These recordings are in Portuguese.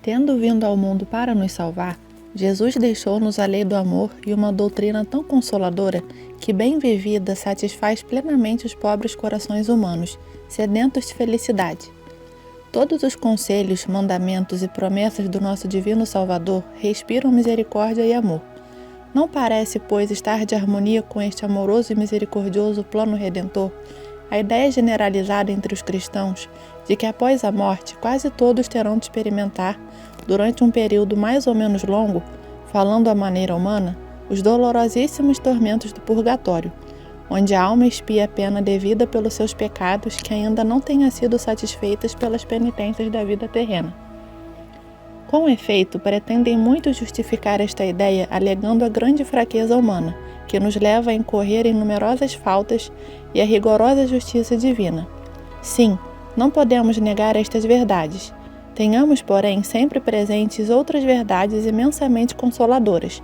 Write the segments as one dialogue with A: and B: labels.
A: Tendo vindo ao mundo para nos salvar, Jesus deixou-nos a lei do amor e uma doutrina tão consoladora que, bem vivida, satisfaz plenamente os pobres corações humanos, sedentos de felicidade. Todos os conselhos, mandamentos e promessas do nosso divino Salvador respiram misericórdia e amor. Não parece, pois, estar de harmonia com este amoroso e misericordioso plano redentor a ideia generalizada entre os cristãos de que após a morte quase todos terão de experimentar, durante um período mais ou menos longo, falando à maneira humana, os dolorosíssimos tormentos do purgatório, onde a alma expia a pena devida pelos seus pecados que ainda não tenham sido satisfeitas pelas penitências da vida terrena. Com efeito, pretendem muito justificar esta ideia alegando a grande fraqueza humana, que nos leva a incorrer em numerosas faltas e a rigorosa justiça divina. Sim, não podemos negar estas verdades. Tenhamos, porém, sempre presentes outras verdades imensamente consoladoras.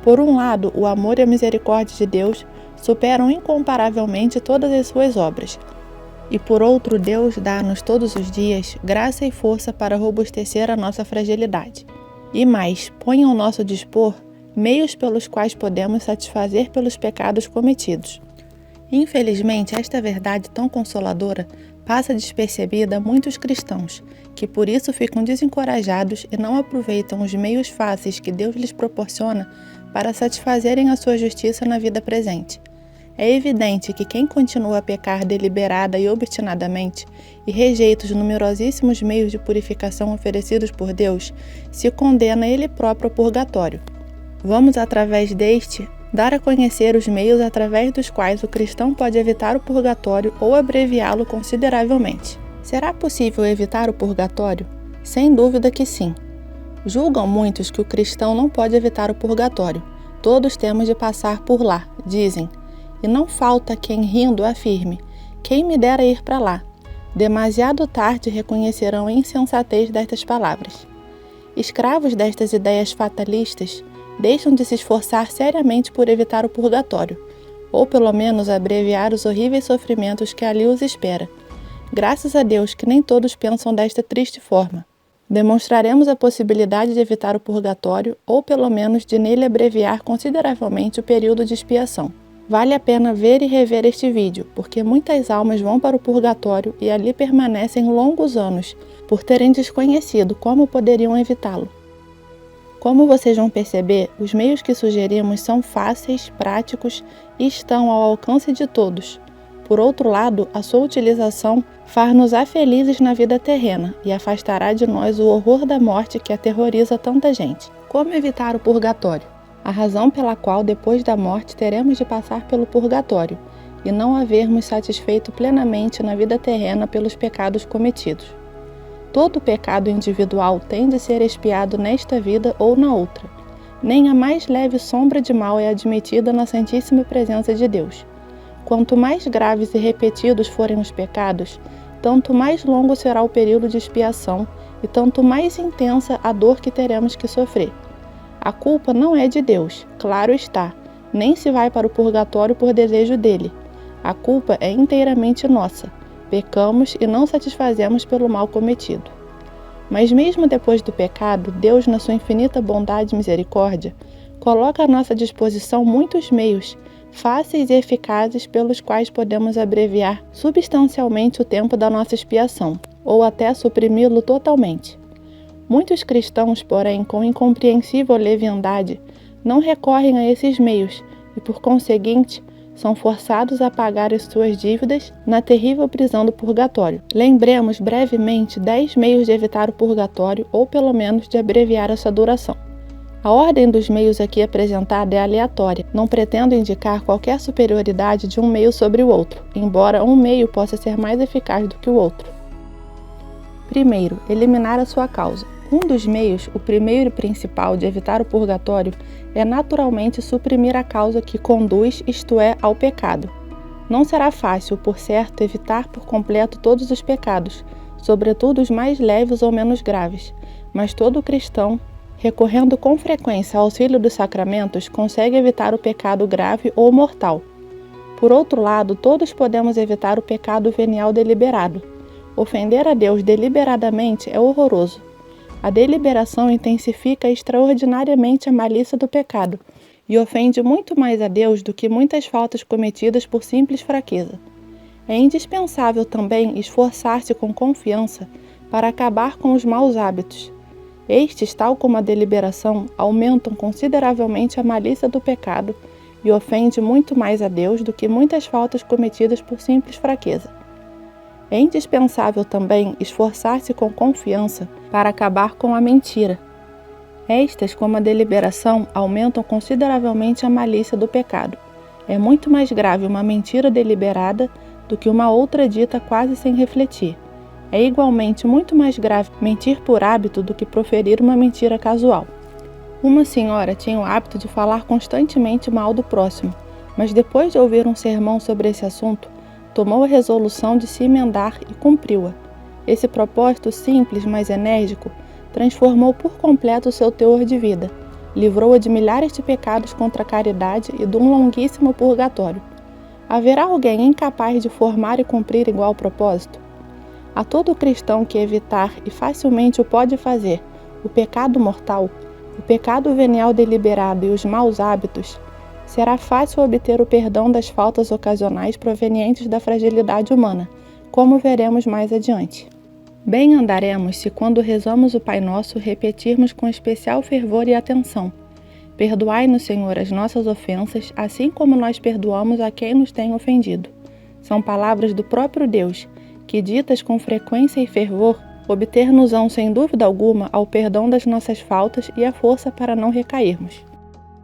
A: Por um lado, o amor e a misericórdia de Deus superam incomparavelmente todas as suas obras. E por outro, Deus dá-nos todos os dias graça e força para robustecer a nossa fragilidade. E mais, põe ao nosso dispor meios pelos quais podemos satisfazer pelos pecados cometidos. Infelizmente, esta verdade tão consoladora passa despercebida a muitos cristãos, que por isso ficam desencorajados e não aproveitam os meios fáceis que Deus lhes proporciona para satisfazerem a sua justiça na vida presente. É evidente que quem continua a pecar deliberada e obstinadamente e rejeita os numerosíssimos meios de purificação oferecidos por Deus, se condena ele próprio ao purgatório. Vamos, através deste, dar a conhecer os meios através dos quais o cristão pode evitar o purgatório ou abreviá-lo consideravelmente. Será possível evitar o purgatório? Sem dúvida que sim. Julgam muitos que o cristão não pode evitar o purgatório. Todos temos de passar por lá, dizem. E não falta quem, rindo, afirme: quem me dera ir para lá? Demasiado tarde reconhecerão a insensatez destas palavras. Escravos destas ideias fatalistas, deixam de se esforçar seriamente por evitar o purgatório, ou pelo menos abreviar os horríveis sofrimentos que ali os espera. Graças a Deus que nem todos pensam desta triste forma. Demonstraremos a possibilidade de evitar o purgatório, ou pelo menos de nele abreviar consideravelmente o período de expiação. Vale a pena ver e rever este vídeo, porque muitas almas vão para o purgatório e ali permanecem longos anos, por terem desconhecido como poderiam evitá-lo. Como vocês vão perceber, os meios que sugerimos são fáceis, práticos e estão ao alcance de todos. Por outro lado, a sua utilização far-nos-á felizes na vida terrena e afastará de nós o horror da morte que aterroriza tanta gente. Como evitar o purgatório? A razão pela qual depois da morte teremos de passar pelo purgatório e não havermos satisfeito plenamente na vida terrena pelos pecados cometidos. Todo pecado individual tem de ser expiado nesta vida ou na outra. Nem a mais leve sombra de mal é admitida na Santíssima Presença de Deus. Quanto mais graves e repetidos forem os pecados, tanto mais longo será o período de expiação e tanto mais intensa a dor que teremos que sofrer. A culpa não é de Deus, claro está, nem se vai para o purgatório por desejo dele. A culpa é inteiramente nossa. Pecamos e não satisfazemos pelo mal cometido. Mas mesmo depois do pecado, Deus, na sua infinita bondade e misericórdia, coloca à nossa disposição muitos meios, fáceis e eficazes, pelos quais podemos abreviar substancialmente o tempo da nossa expiação, ou até suprimi-lo totalmente. Muitos cristãos, porém, com incompreensível leviandade, não recorrem a esses meios e, por conseguinte, são forçados a pagar as suas dívidas na terrível prisão do purgatório. Lembremos brevemente 10 meios de evitar o purgatório ou pelo menos de abreviar a sua duração. A ordem dos meios aqui apresentada é aleatória, não pretendo indicar qualquer superioridade de um meio sobre o outro, embora um meio possa ser mais eficaz do que o outro. Primeiro, eliminar a sua causa. Um dos meios, o primeiro e principal, de evitar o purgatório é naturalmente suprimir a causa que conduz, isto é, ao pecado. Não será fácil, por certo, evitar por completo todos os pecados, sobretudo os mais leves ou menos graves, mas todo cristão, recorrendo com frequência ao auxílio dos sacramentos, consegue evitar o pecado grave ou mortal. Por outro lado, todos podemos evitar o pecado venial deliberado. Ofender a Deus deliberadamente é horroroso. A deliberação intensifica extraordinariamente a malícia do pecado e ofende muito mais a Deus do que muitas faltas cometidas por simples fraqueza. É indispensável também esforçar-se com confiança para acabar com os maus hábitos. Estes, tal como a deliberação, aumentam consideravelmente a malícia do pecado e ofende muito mais a Deus do que muitas faltas cometidas por simples fraqueza. É indispensável também esforçar-se com confiança para acabar com a mentira. Estas, como a deliberação, aumentam consideravelmente a malícia do pecado. É muito mais grave uma mentira deliberada do que uma outra dita quase sem refletir. É igualmente muito mais grave mentir por hábito do que proferir uma mentira casual. Uma senhora tinha o hábito de falar constantemente mal do próximo, mas depois de ouvir um sermão sobre esse assunto, tomou a resolução de se emendar e cumpriu-a. Esse propósito simples, mas enérgico, transformou por completo o seu teor de vida, livrou-a de milhares de pecados contra a caridade e de um longuíssimo purgatório. Haverá alguém incapaz de formar e cumprir igual propósito? A todo cristão que evitar, e facilmente o pode fazer, o pecado mortal, o pecado venial deliberado e os maus hábitos, será fácil obter o perdão das faltas ocasionais provenientes da fragilidade humana, como veremos mais adiante. Bem andaremos se, quando rezamos o Pai Nosso, repetirmos com especial fervor e atenção: Perdoai-nos, Senhor, as nossas ofensas, assim como nós perdoamos a quem nos tem ofendido. São palavras do próprio Deus, que, ditas com frequência e fervor, obter-nos-ão sem dúvida alguma ao perdão das nossas faltas e a força para não recairmos.